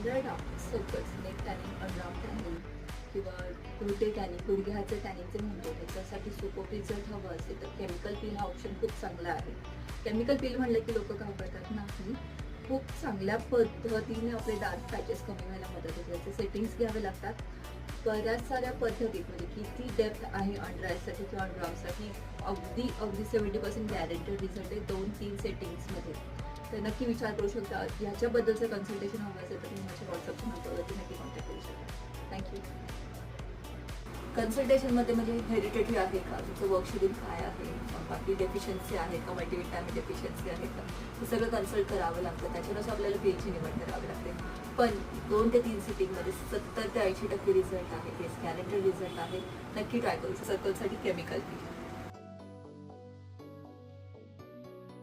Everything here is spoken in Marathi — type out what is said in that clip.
पांढऱ्या dark circles, neck tanning, underarm tanning किंवा गुडघे टॅनिंग, गुडघ्याचं टॅनिंग जे म्हणतो त्याच्यासाठी सुकोपीट जर हवं असेल तर केमिकल पील हा ऑप्शन खूप चांगला आहे. केमिकल पील म्हणलं की लोक घाबरतात नाही, खूप चांगल्या पद्धतीने आपले डार्क पॅचेस कमी व्हायला मदत होते. त्याचे सेटिंग्स घ्यावे लागतात बऱ्याच साऱ्या पद्धतीत, म्हणजे किती डेप्थ आहे अंडर आयसाठी किंवा अंडरआर्मसाठी, अगदी 70% गॅरंटेड रिझल्ट आहे 2-3 सेटिंग्समध्ये. तर नक्की विचार करू शकता. ह्याच्याबद्दलचं कन्सल्टेशन हवं असेल तर तुम्ही माझ्या व्हॉट्सअपच्या नंबरवरती नक्की कॉन्टॅक्ट करू शकता. थँक्यू. कन्सल्टेशनमध्ये म्हणजे हेरिटेटरी आहे का, तुमचं वर्क शेड्यूल काय आहे, बाकी डेफिशियन्सी आहे का, मल्टीविटॅमिन डेफिशियन्सी आहे का, हे सगळं कन्सल्ट करावं लागतं. त्याच्यानुसार आपल्याला पीएचची निवड करावी लागते. पण 2 ते 3 सिटिंगमध्ये 70 ते 80% रिझल्ट आहे. हे गॅरंटेड रिझल्ट आहे. नक्की ट्राय करू शकता. सर्कलसाठी केमिकल पील.